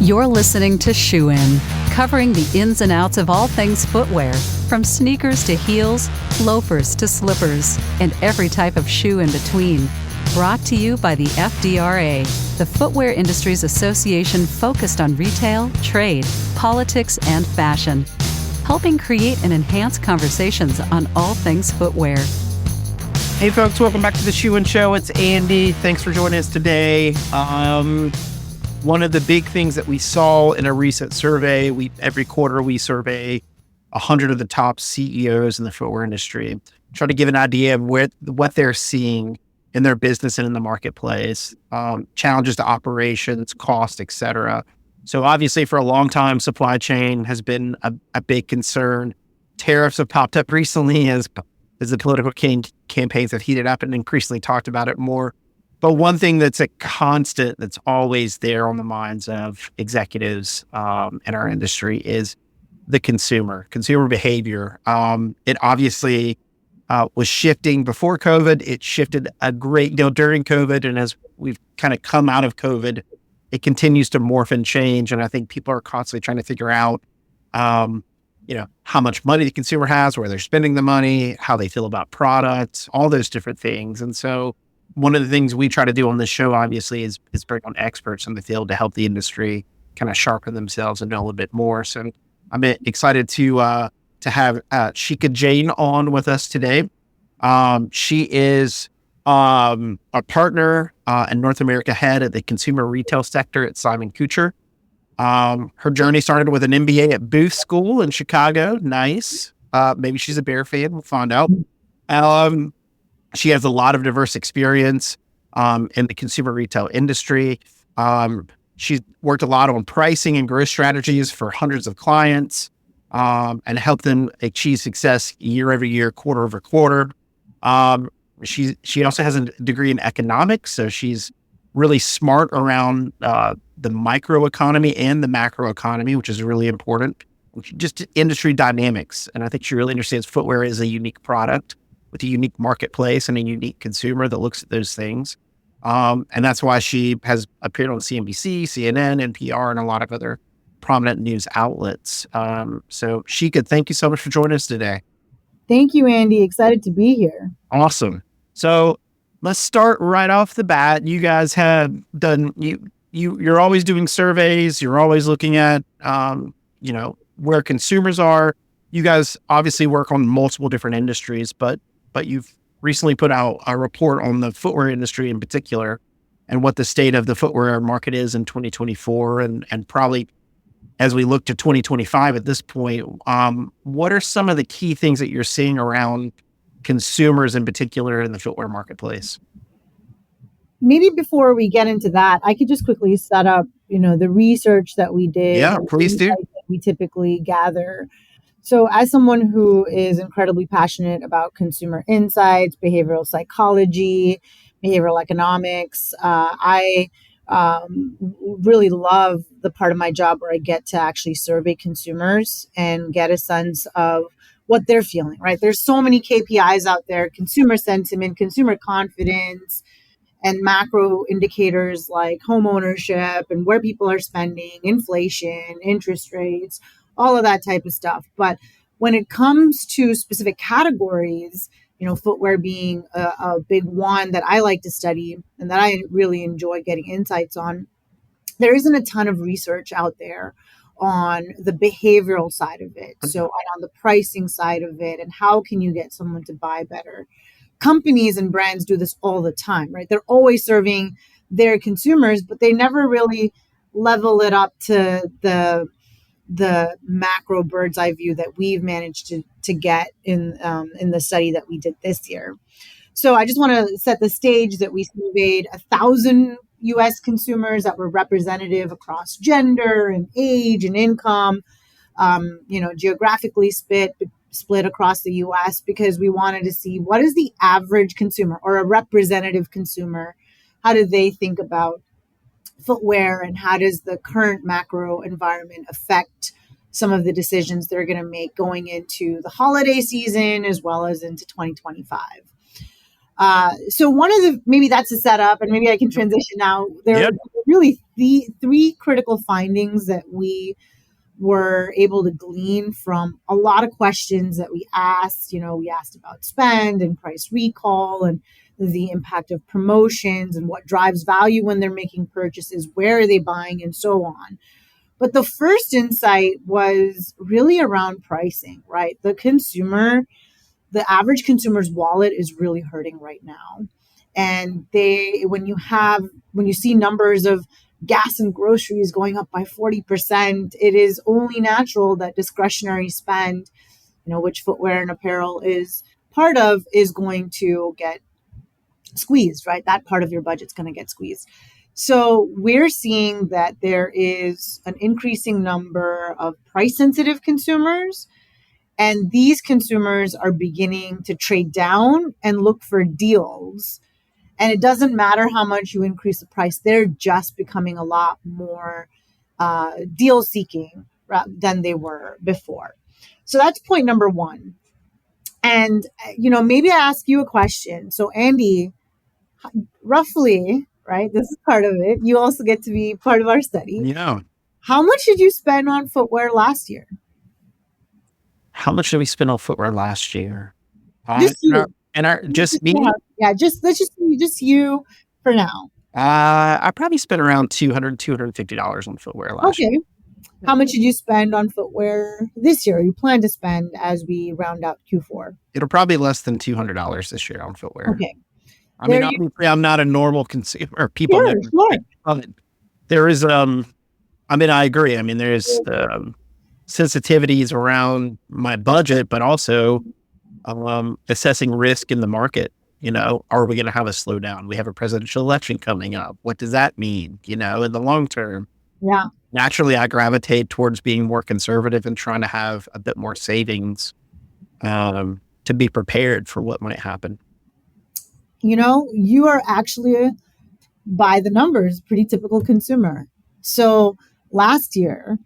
You're listening to Shoe In, covering the ins and outs of all things footwear, from sneakers to heels, loafers to slippers, and every type of shoe in between. Brought to you by the FDRA, the Footwear Industries Association focused on retail, trade, politics, and fashion, helping create and enhance conversations on all things footwear. Hey folks, welcome back to the Shoe In Show. It's Andy. Thanks for joining us today. One of the big things that we saw in a recent survey, every quarter we survey 100 of the top CEOs in the footwear industry, try to give an idea of what they're seeing in their business and in the marketplace, challenges to operations, cost, et cetera. So obviously for a long time, supply chain has been a big concern. Tariffs have popped up recently as the political campaigns have heated up and increasingly talked about it more. But one thing that's a constant that's always there on the minds of executives in our industry is the consumer behavior. It obviously was shifting before COVID. It shifted a great deal during COVID. And as we've kind of come out of COVID, it continues to morph and change. And I think people are constantly trying to figure out, how much money the consumer has, where they're spending the money, how they feel about products, all those different things. And so one of the things we try to do on this show, obviously, is bring on experts in the field to help the industry kind of sharpen themselves and know a little bit more. So I'm excited to have Shikha Jain on with us today. She is a partner and North America head at the consumer retail sector at Simon-Kucher. Her journey started with an MBA at Booth School in Chicago. Nice. Maybe she's a Bear fan. We'll find out. She has a lot of diverse experience in the consumer retail industry. She's worked a lot on pricing and growth strategies for hundreds of clients and helped them achieve success year over year, quarter over quarter. She also has a degree in economics, so she's really smart around the microeconomy and the macroeconomy, which is really important. Just industry dynamics. And I think she really understands footwear is a unique product with a unique marketplace and a unique consumer that looks at those things. And that's why she has appeared on CNBC, CNN, NPR, and a lot of other prominent news outlets. So Shikha, thank you so much for joining us today. Thank you, Andy. Excited to be here. Awesome. So let's start right off the bat. You guys have done, you're always doing surveys. You're always looking at, where consumers are. You guys obviously work on multiple different industries, but you've recently put out a report on the footwear industry in particular and what the state of the footwear market is in 2024 and probably as we look to 2025 at this point. What are some of the key things that you're seeing around consumers in particular in the footwear marketplace? Maybe before we get into that, I could just quickly set up, the research that we did. Yeah, please do. We typically gather. So as someone who is incredibly passionate about consumer insights, behavioral psychology, behavioral economics, I really love the part of my job where I get to actually survey consumers and get a sense of what they're feeling, right? There's so many KPIs out there, consumer sentiment, consumer confidence, and macro indicators like home ownership and where people are spending, inflation, interest rates, all of that type of stuff. But when it comes to specific categories, footwear being a big one that I like to study and that I really enjoy getting insights on, there isn't a ton of research out there on the behavioral side of it. So on the pricing side of it, and how can you get someone to buy better? Companies and brands do this all the time, right? They're always serving their consumers, but they never really level it up to the macro bird's eye view that we've managed to get in the study that we did this year. So I just want to set the stage that we surveyed 1,000 U.S. consumers that were representative across gender and age and income, geographically split across the U.S. because we wanted to see what is the average consumer or a representative consumer, how do they think about footwear and how does the current macro environment affect some of the decisions they're going to make going into the holiday season as well as into 2025. So one of the, maybe that's a setup, and maybe I can transition now. There Yep. are really the three critical findings that we were able to glean from a lot of questions that we asked. We asked about spend and price recall and the impact of promotions and what drives value when they're making purchases, where are they buying, and so on. But the first insight was really around pricing, right? The average consumer's wallet is really hurting right now. And when you see numbers of gas and groceries going up by 40%, it is only natural that discretionary spend, which footwear and apparel is part of, is going to get squeezed, right? That part of your budget's going to get squeezed. So we're seeing that there is an increasing number of price sensitive consumers, and these consumers are beginning to trade down and look for deals. And it doesn't matter how much you increase the price, they're just becoming a lot more deal seeking than they were before. So that's point number one. And, maybe I ask you a question. So, Andy, roughly, right, this is part of it. You also get to be part of our study. Yeah. How much did you spend on footwear last year? How much did we spend on footwear last year? Just you. Just me? Yeah, just you for now. I probably spent around $250 on footwear last year. Okay. How much did you spend on footwear this year? You plan to spend as we round out Q4? It'll probably be less than $200 this year on footwear. Okay. I mean, obviously, I'm not a normal consumer. People Sure, sure. of it. There is, I agree. I mean, there's sensitivities around my budget, but also assessing risk in the market. Are we going to have a slowdown? We have a presidential election coming up. What does that mean? In the long term? Yeah. Naturally, I gravitate towards being more conservative and trying to have a bit more savings to be prepared for what might happen. You are actually, by the numbers, pretty typical consumer. So last year,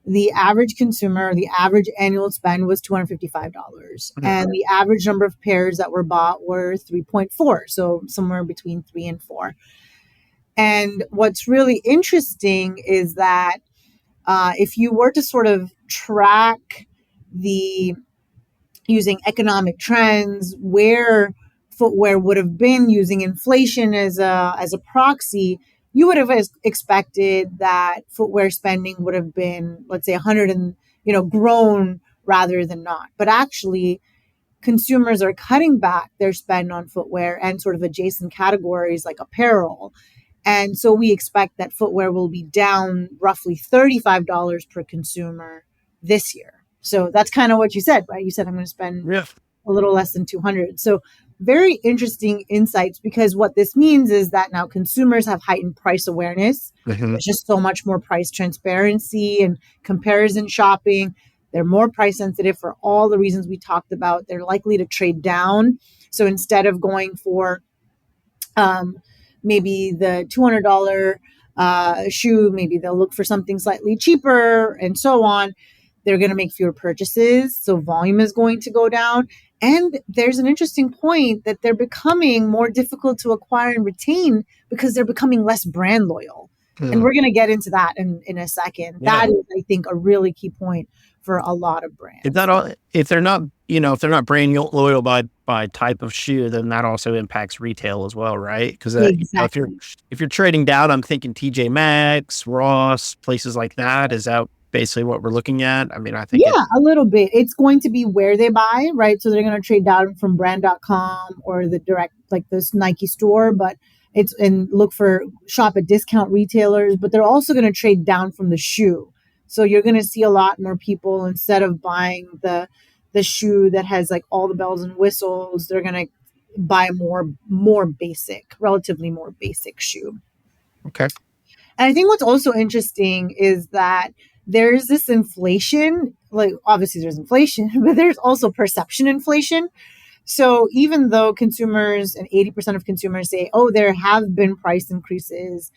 the average consumer, the average annual spend was $255. Mm-hmm. And the average number of pairs that were bought were 3.4. So somewhere between 3 and 4. And what's really interesting is that if you were to sort of track using economic trends, where footwear would have been using inflation as a proxy, you would have expected that footwear spending would have been, let's say, 100 and, grown rather than not. But actually, consumers are cutting back their spend on footwear and sort of adjacent categories like apparel. And so we expect that footwear will be down roughly $35 per consumer this year. So that's kind of what you said, right? You said I'm going to spend a little less than 200. So very interesting insights, because what this means is that now consumers have heightened price awareness. Mm-hmm. There's just so much more price transparency and comparison shopping. They're more price sensitive for all the reasons we talked about. They're likely to trade down. So instead of going for maybe the $200 shoe, maybe they'll look for something slightly cheaper and so on. They're going to make fewer purchases. So volume is going to go down. And there's an interesting point that they're becoming more difficult to acquire and retain because they're becoming less brand loyal. And we're going to get into that in a second. Yeah. That is, I think, a really key point for a lot of brands. If they're not brand loyal by type of shoe, then that also impacts retail as well, right? Because exactly. If you're trading down, I'm thinking TJ Maxx, Ross, places like that. Is that basically what we're looking at? I mean, I think a little bit. It's going to be where they buy, right? So they're going to trade down from brand.com or the direct, like this Nike store, and shop at discount retailers, but they're also going to trade down from the shoe. So you're going to see a lot more people, instead of buying the shoe that has like all the bells and whistles, they're going to buy relatively more basic shoe. Okay. And I think what's also interesting is that there's this inflation, like obviously there's inflation, but there's also perception inflation. So even though consumers, and 80% of consumers say, there have been price increases,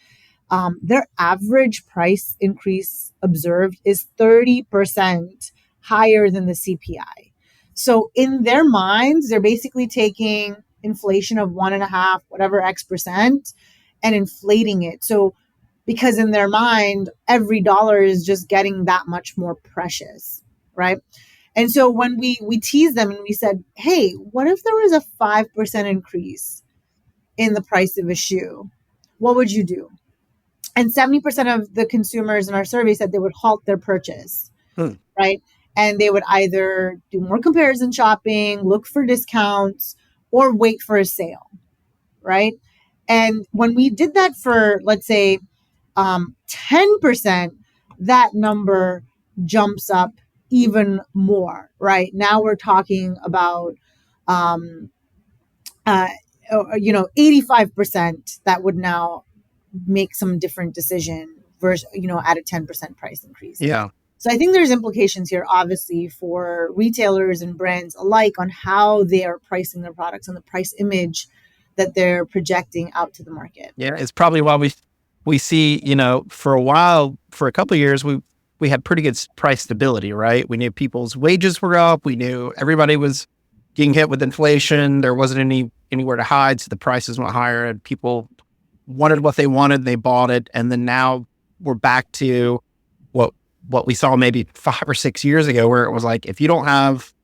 their average price increase observed is 30% higher than the CPI. So in their minds, they're basically taking inflation of 1.5, whatever X% and inflating it. So because in their mind, every dollar is just getting that much more precious, right? And so when we teased them and we said, hey, what if there was a 5% increase in the price of a shoe? What would you do? And 70% of the consumers in our survey said they would halt their purchase, right? And they would either do more comparison shopping, look for discounts, or wait for a sale, right? And when we did that for, let's say, 10%, that number jumps up even more, right? Now we're talking about, um, 85% that would now make some different decision versus, at a 10% price increase. Yeah. So I think there's implications here, obviously, for retailers and brands alike on how they are pricing their products and the price image that they're projecting out to the market. Yeah, it's probably why we see, for a while, for a couple of years, we had pretty good price stability, right? We knew people's wages were up. We knew everybody was getting hit with inflation. There wasn't anywhere to hide, so the prices went higher, and people wanted what they wanted. They bought it, and then now we're back to what we saw maybe 5 or 6 years ago, where it was like, if you don't have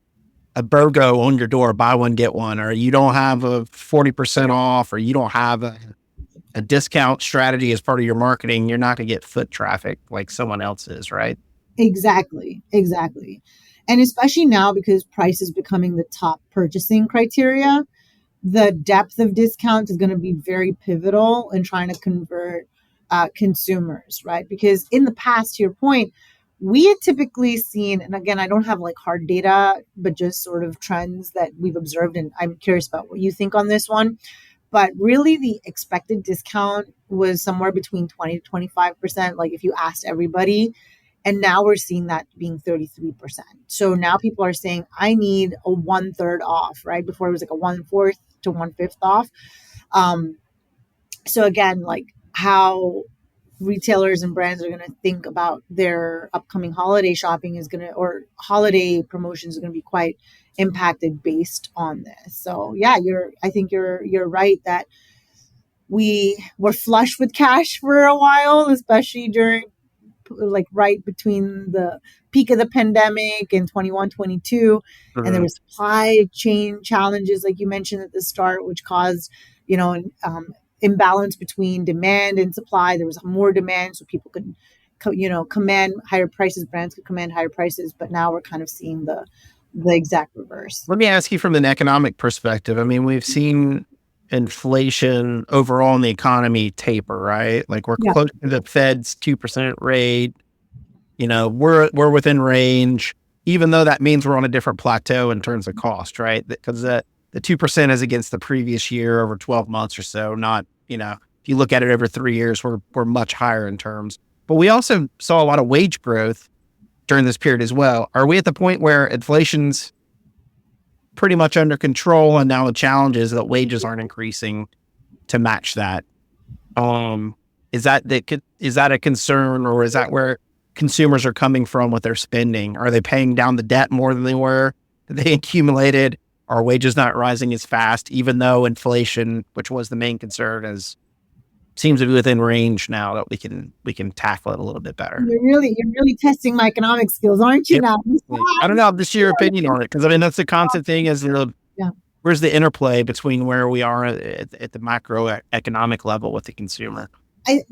a BOGO on your door, buy one, get one, or you don't have a 40% off, or you don't have a discount strategy as part of your marketing, you're not going to get foot traffic like someone else is, right? Exactly. And especially now, because price is becoming the top purchasing criteria, the depth of discounts is going to be very pivotal in trying to convert consumers, right? Because in the past, to your point, we had typically seen, and again, I don't have like hard data, but just sort of trends that we've observed. And I'm curious about what you think on this one. But really, the expected discount was somewhere between 20 to 25%, like if you asked everybody. And now we're seeing that being 33%. So now people are saying, I need a 1/3 off, right? Before it was like a 1/4 to 1/5 off. So again, like how retailers and brands are going to think about their upcoming holiday shopping or holiday promotions are going to be quite impacted based on this. So yeah, I think you're right that we were flush with cash for a while, especially during like right between the peak of the pandemic in 21, 22. And there were supply chain challenges, like you mentioned at the start, which caused, imbalance between demand and supply. There was more demand, so people could, command higher prices. Brands could command higher prices. But now we're kind of seeing the exact reverse. Let me ask you from an economic perspective. I mean, we've seen inflation overall in the economy taper, right? Like we're close to the Fed's 2% rate. We're within range, even though that means we're on a different plateau in terms of cost, right? Because the 2% is against the previous year over 12 months or so. Not, if you look at it over 3 years, we're much higher in terms. But we also saw a lot of wage growth during this period as well. Are we at the point where inflation's pretty much under control, and now the challenge is that wages aren't increasing to match that? Is that a concern, or is that where consumers are coming from with their spending? Are they paying down the debt more than they were? They accumulated? Are wages not rising as fast, even though inflation, which was the main concern, seems to be within range now that we can tackle it a little bit better? You're really testing my economic skills, aren't you? Now I don't know. Just your opinion on it, because I mean that's the constant thing. Is where's the interplay between where we are at the macroeconomic level with the consumer? I've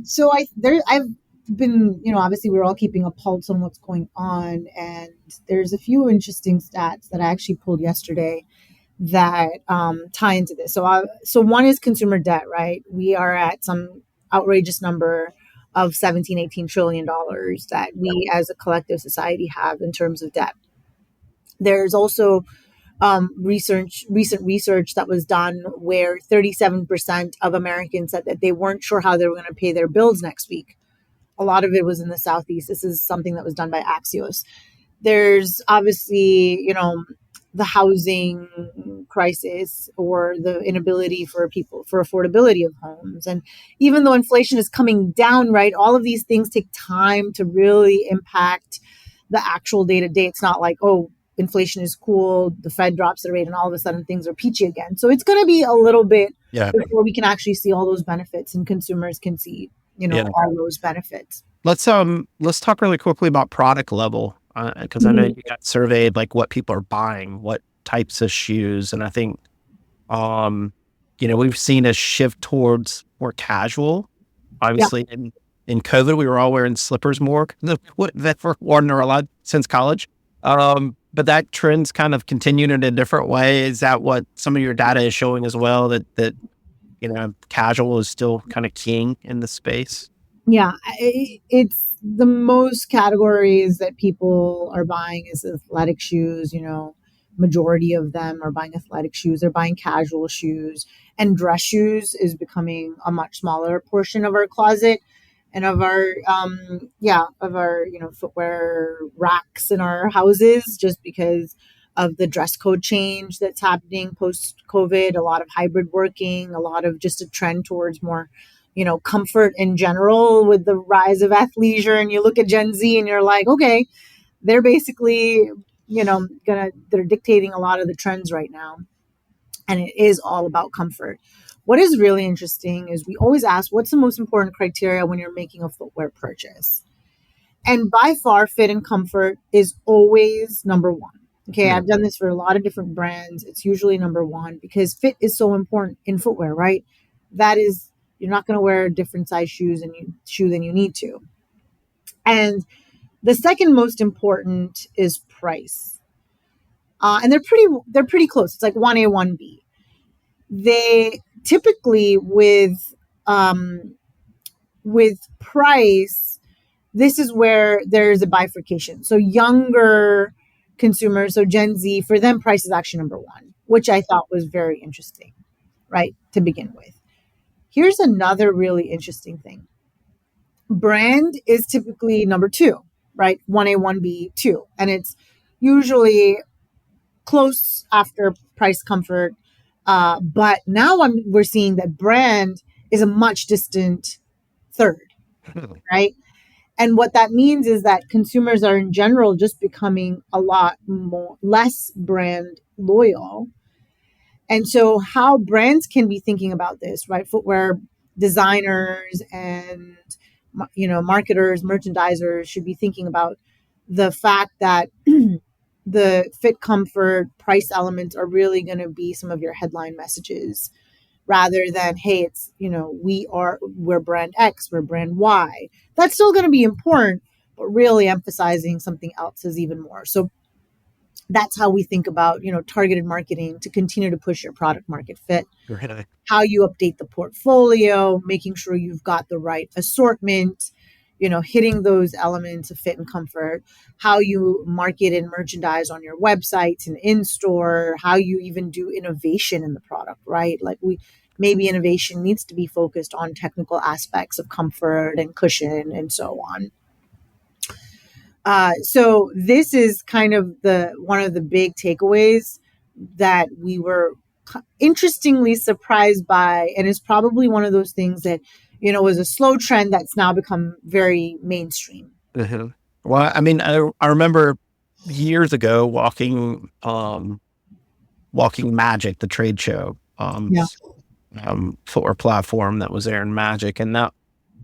been, obviously we're all keeping a pulse on what's going on, and there's a few interesting stats that I actually pulled yesterday that tie into this. So one is consumer debt, right? We are at some outrageous number of $17-18 trillion that we as a collective society have in terms of debt. There's also recent research that was done where 37% of Americans said that they weren't sure how they were going to pay their bills next week. A lot of it was in the Southeast. This is something that was done by Axios. There's obviously, the housing crisis or the inability for people for affordability of homes. And even though inflation is coming down, right, all of these things take time to really impact the actual day to day. It's not like, inflation is cool, the Fed drops the rate, and all of a sudden things are peachy again. So it's going to be a little bit before we can actually see all those benefits and consumers can see, all those benefits. Let's talk really quickly about product level, because I know you got surveyed like what people are buying, what types of shoes, and I think we've seen a shift towards more casual. Obviously, in COVID, we were all wearing slippers more that were worn a lot since college. But that trend's kind of continued in a different way. Is that what some of your data is showing as well? That casual is still kind of king in the space? Yeah, it's the most categories that people are buying is athletic shoes. Majority of them are buying athletic shoes. They're buying casual shoes, and dress shoes is becoming a much smaller portion of our closet and of our footwear racks in our houses, just because of the dress code change that's happening post COVID. A lot of hybrid working, a lot of just a trend towards more comfort in general with the rise of athleisure. And you look at Gen Z and you're like, okay, they're basically, they're dictating a lot of the trends right now. And it is all about comfort. What is really interesting is we always ask, what's the most important criteria when you're making a footwear purchase? And by far, fit and comfort is always number one. Okay, I've done this for a lot of different brands. It's usually number one because fit is so important in footwear, right? That is, you're not going to wear a different size shoe than you need to. And the second most important is price. And they're pretty close. It's like 1A, 1B. They typically with price, this is where there's a bifurcation. So younger consumers, so Gen Z, for them, price is actually number one, which I thought was very interesting, right, to begin with. Here's another really interesting thing. Brand is typically number two, right? 1A, 1B, 2. And it's usually close after price, comfort. But now we're seeing that brand is a much distant third, right? And what that means is that consumers are in general just becoming a lot less brand loyal. And so how brands can be thinking about this, right? Footwear designers and, marketers, merchandisers should be thinking about the fact that the fit, comfort, price elements are really going to be some of your headline messages rather than, hey, it's, we're brand X, we're brand Y. That's still going to be important, but really emphasizing something else is even more. So that's how we think about, targeted marketing to continue to push your product market fit. Right. How you update the portfolio, making sure you've got the right assortment, hitting those elements of fit and comfort, how you market and merchandise on your websites and in-store, how you even do innovation in the product, right? Like maybe innovation needs to be focused on technical aspects of comfort and cushion and so on. So this is kind of one of the big takeaways that we were interestingly surprised by, and is probably one of those things that, was a slow trend that's now become very mainstream. Mm-hmm. Well, I mean, I remember years ago walking Magic, the trade show, footwear platform that was there in Magic, and that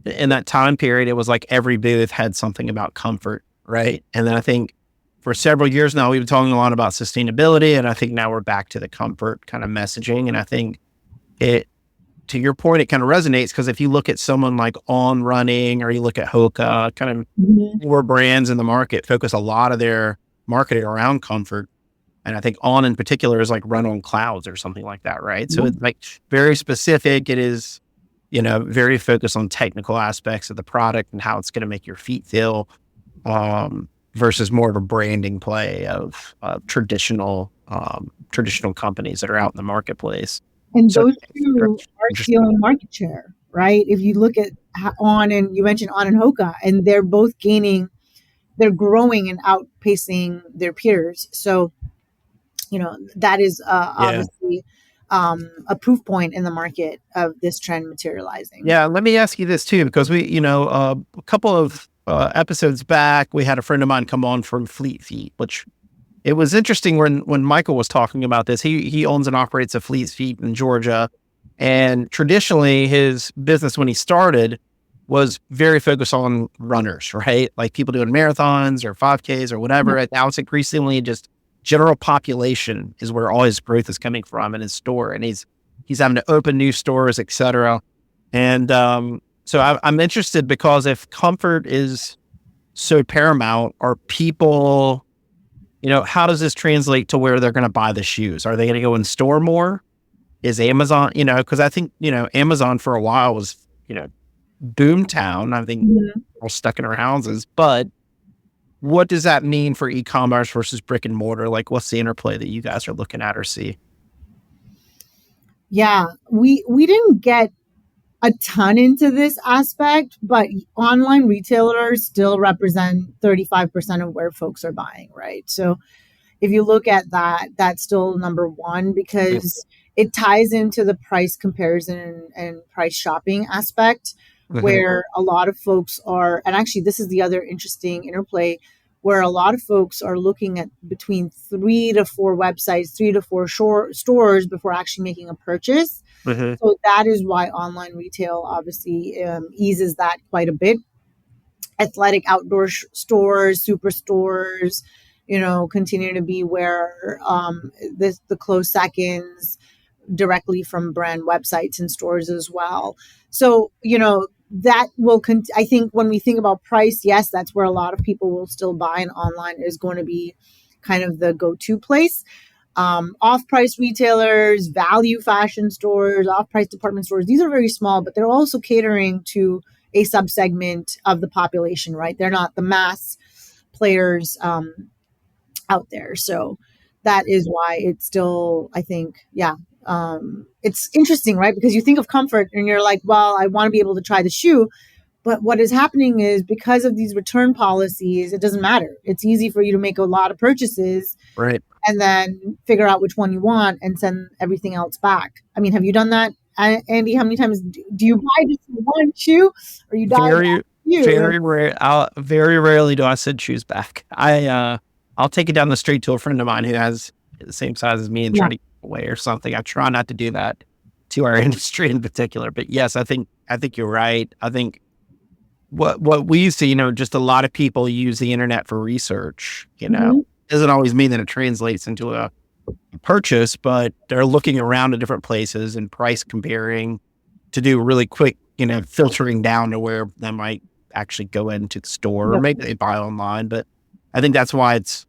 in that time period, it was like every booth had something about comfort. Right. And then I think for several years now, we've been talking a lot about sustainability. And I think now we're back to the comfort kind of messaging. And I think to your point, it kind of resonates because if you look at someone like On Running or you look at Hoka, kind of more brands in the market focus a lot of their marketing around comfort. And I think On in particular is like Run on Clouds or something like that. Right. So it's like very specific. It is, very focused on technical aspects of the product and how it's going to make your feet feel. Versus more of a branding play of traditional companies that are out in the marketplace. And those two are stealing market share, right? If you look at On, and you mentioned On and Hoka, and they're both they're growing and outpacing their peers. So, that is obviously a proof point in the market of this trend materializing. Yeah. Let me ask you this too, because we, a couple of episodes back, we had a friend of mine come on from Fleet Feet, which it was interesting when Michael was talking about this. He owns and operates a Fleet Feet in Georgia, and traditionally his business when he started was very focused on runners, right? Like people doing marathons or 5Ks or whatever. And now it's increasingly just general population is where all his growth is coming from in his store, and he's having to open new stores, et cetera. And so I'm interested because if comfort is so paramount, are people, how does this translate to where they're going to buy the shoes? Are they going to go in store more? Is Amazon, because I think, Amazon for a while was, boom town. I think we're stuck in our houses, but what does that mean for e-commerce versus brick and mortar? Like, what's the interplay that you guys are looking at or see? Yeah, we didn't get a ton into this aspect, but online retailers still represent 35% of where folks are buying, right? So if you look at that, that's still number one because it ties into the price comparison and price shopping aspect where a lot of folks are, and actually this is the other interesting interplay where a lot of folks are looking at between 3 to 4 websites, 3 to 4 stores before actually making a purchase. So that is why online retail obviously eases that quite a bit. Athletic outdoor stores, superstores, continue to be where the close seconds directly from brand websites and stores as well. So, that will, I think when we think about price, yes, that's where a lot of people will still buy, and online is going to be kind of the go-to place. Off-price retailers, value fashion stores, off-price department stores, these are very small, but they're also catering to a subsegment of the population, right? They're not the mass players out there. So that is why it's still, I think, it's interesting, right? Because you think of comfort and you're like, well, I want to be able to try the shoe. But what is happening is because of these return policies, it doesn't matter. It's easy for you to make a lot of purchases. Right. And then figure out which one you want and send everything else back. I mean, have you done that, Andy? How many times do you buy just one shoe, or you buy very rare? Very rarely do I send shoes back. I'll take it down the street to a friend of mine who has the same size as me and try to give it away or something. I try not to do that to our industry in particular. But yes, I think you're right. I think what we see, just a lot of people use the internet for research. Doesn't always mean that it translates into a purchase, but they're looking around at different places and price comparing to do really quick, filtering down to where they might actually go into the store or maybe they buy online. But I think that's why it's,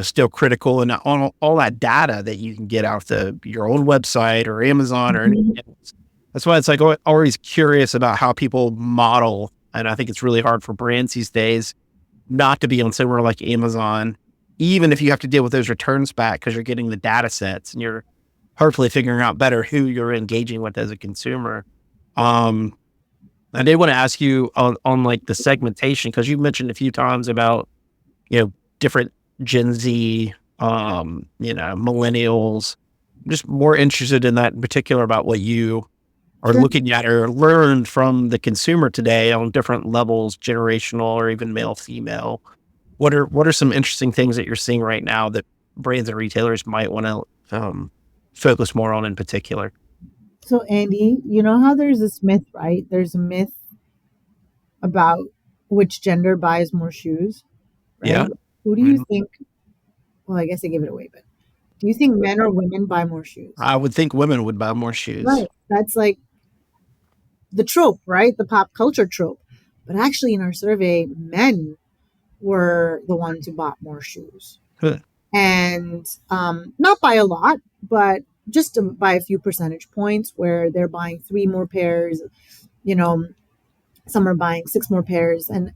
still critical, and all that data that you can get out of your own website or Amazon or anything else. That's why it's like always curious about how people model. And I think it's really hard for brands these days not to be on somewhere like Amazon, even if you have to deal with those returns back because you're getting the data sets and you're hopefully figuring out better who you're engaging with as a consumer. I did want to ask you on like the segmentation, because you mentioned a few times about, different Gen Z, millennials. I'm just more interested in that in particular about what you are looking at or learned from the consumer today on different levels, generational or even male, female. What are some interesting things that you're seeing right now that brands and retailers might want to focus more on in particular? So, Andy, you know how there's this myth, right? There's a myth about which gender buys more shoes, right? Yeah. Who do you think? Well, I guess I gave it away, but do you think men or women buy more shoes? I would think women would buy more shoes. Right. That's like the trope, right? The pop culture trope. But actually, in our survey, men were the ones who bought more shoes. And not by a lot, but just by a few percentage points where they're buying 3 more pairs, some are buying 6 more pairs. And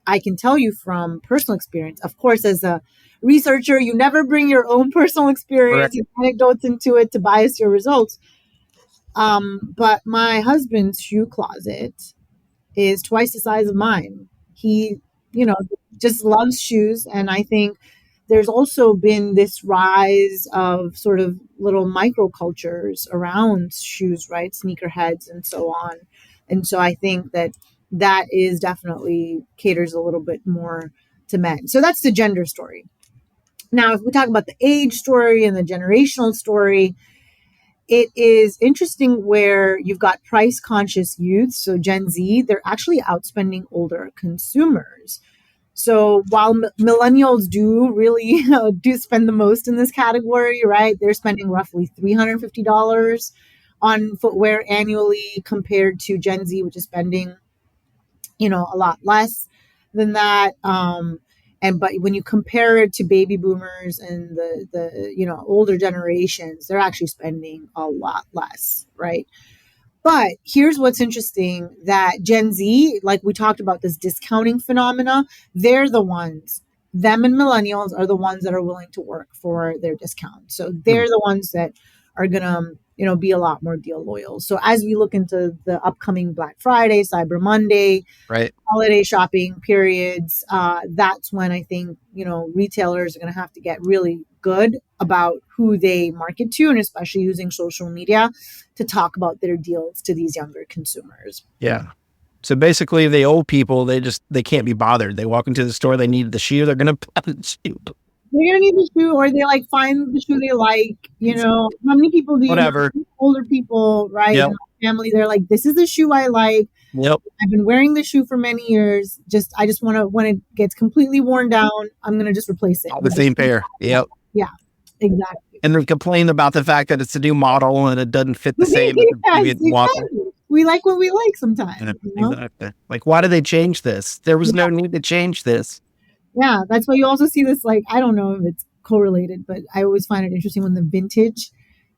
I can tell you from personal experience, of course, as a researcher, you never bring your own personal experience and anecdotes into it to bias your results. But my husband's shoe closet is twice the size of mine. He, just loves shoes. And I think there's also been this rise of sort of little microcultures around shoes, right? Sneakerheads and so on. And so I think that is definitely caters a little bit more to men. So that's the gender story. Now, if we talk about the age story and the generational story, it is interesting where you've got price conscious youth. So Gen Z, they're actually outspending older consumers. So while millennials do really do spend the most in this category, right? They're spending roughly $350 on footwear annually compared to Gen Z, which is spending, a lot less than that. But when you compare it to baby boomers and the older generations, they're actually spending a lot less, right? But here's what's interesting, that Gen Z, like we talked about this discounting phenomena, they're the ones, them and millennials are the ones that are willing to work for their discount. So they're the ones that are going to, be a lot more deal loyal. So as we look into the upcoming Black Friday, Cyber Monday, Right. holiday shopping periods, that's when I think, retailers are going to have to get really good about who they market to, and especially using social media to talk about their deals to these younger consumers. Yeah. So basically the old people, they can't be bothered. They walk into the store, they need the shoe, they're going to buy the shoe. They're going to need the shoe, or they find the shoe they like. How many people do you Whatever. know, older people, right? Yep. In my family, they're like, this is the shoe I like. Yep. I've been wearing the shoe for many years. I just want to, when it gets completely worn down, I'm going to just replace it. All the same pair. Yep. Yeah, exactly. And they're complaining about the fact that it's a new model and it doesn't fit the same as the previous model. We like what we like sometimes. Exactly. Like, why did they change this? There was no need to change this. Yeah, that's why you also see this, I don't know if it's correlated, but I always find it interesting when the vintage,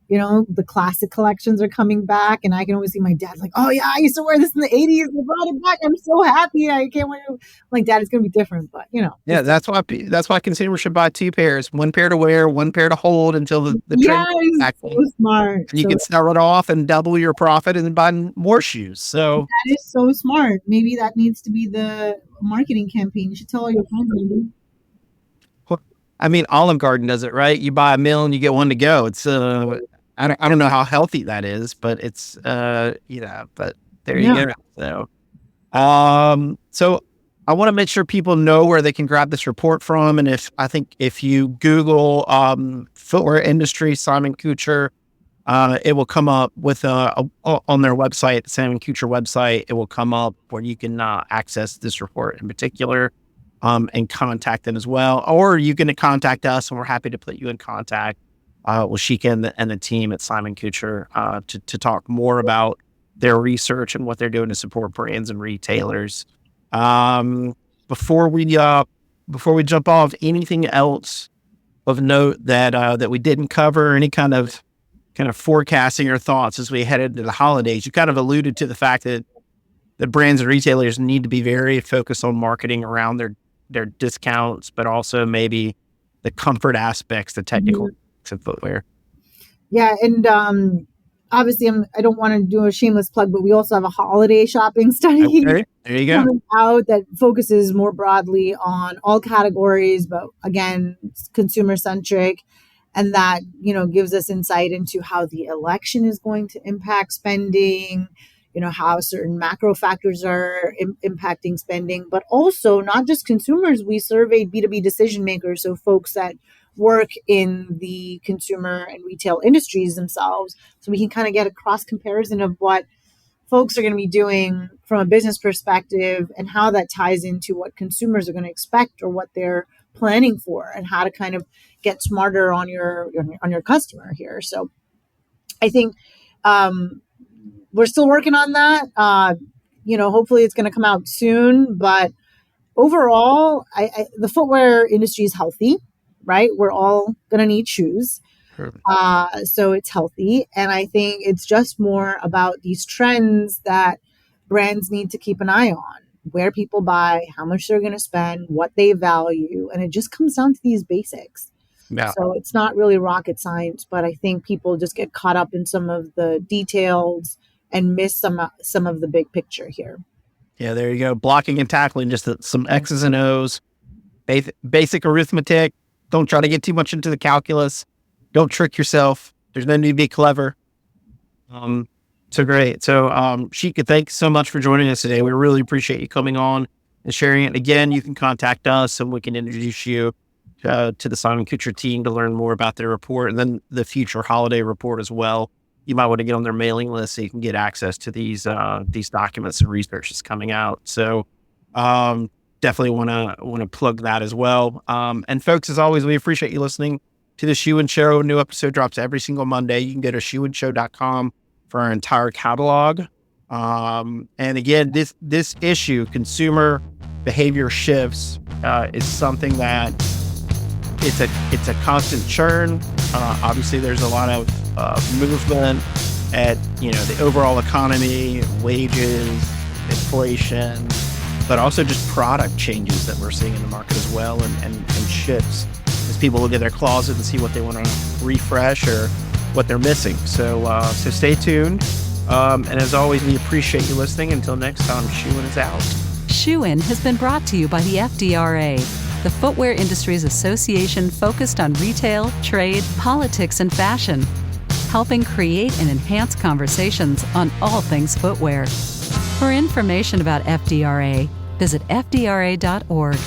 the classic collections are coming back, and I can always see my dad like, oh yeah, I used to wear this in the 80s. They brought it back. I'm so happy. I can't wait. I'm like, Dad, it's going to be different, but Yeah, that's why consumers should buy two pairs, one pair to wear, one pair to hold until the trend comes back. So smart. And you can sell it off and double your profit and buy more shoes. So that is so smart. Maybe that needs to be the marketing campaign. You should tell all your friends. I mean, Olive Garden does it, right? You buy a meal and you get one to go. It's I don't know how healthy that is, but it's but there you go. So I want to make sure people know where they can grab this report from. And if you Google footwear industry Simon-Kucher, it will come up with on their website, Simon-Kucher website. It will come up where you can access this report in particular, and contact them as well. Or you can contact us, and we're happy to put you in contact with Shikha and the team at Simon-Kucher to talk more about their research and what they're doing to support brands and retailers. Before we jump off, anything else of note that we didn't cover? Any kind of forecasting or thoughts as we head into the holidays? You kind of alluded to the fact that brands and retailers need to be very focused on marketing around their discounts, but also maybe the comfort aspects, the technical of footwear. Yeah, and obviously I don't want to do a shameless plug, but we also have a holiday shopping study. Okay, there you go. Coming out that focuses more broadly on all categories, but again, consumer centric. And that, gives us insight into how the election is going to impact spending, how certain macro factors are impacting spending, but also not just consumers. We surveyed B2B decision makers, so folks that work in the consumer and retail industries themselves. So we can kind of get a cross comparison of what folks are going to be doing from a business perspective and how that ties into what consumers are going to expect or what they're planning for, and how to kind of get smarter on your customer here. So I think we're still working on that. Hopefully it's going to come out soon, but overall, the footwear industry is healthy, right? We're all going to need shoes. So it's healthy. And I think it's just more about these trends that brands need to keep an eye on, where people buy, how much they're going to spend, what they value. And it just comes down to these basics. Yeah. So it's not really rocket science, but I think people just get caught up in some of the details and miss some of the big picture here. Yeah, there you go. Blocking and tackling, just some X's and O's, basic arithmetic. Don't try to get too much into the calculus. Don't trick yourself. There's no need to be clever. So great. So, Shikha, thanks so much for joining us today. We really appreciate you coming on and sharing it. Again, you can contact us and we can introduce you to the Simon-Kucher team to learn more about their report, and then the future holiday report as well. You might want to get on their mailing list so you can get access to these documents and research that's coming out. So definitely want to plug that as well. And folks, as always, we appreciate you listening to the Shoe and Show. A new episode drops every single Monday. You can go to shoeandshow.com for our entire catalog. And again, this issue, consumer behavior shifts, is something that it's a constant churn. Obviously, there's a lot of movement at the overall economy, wages, inflation, but also just product changes that we're seeing in the market as well, and shifts as people look at their closet and see what they want to refresh or what they're missing. So stay tuned. And as always, we appreciate you listening. Until next time, Shoein is out. Shoein has been brought to you by the FDRA, the Footwear Industries Association focused on retail, trade, politics, and fashion, helping create and enhance conversations on all things footwear. For information about FDRA, visit fdra.org.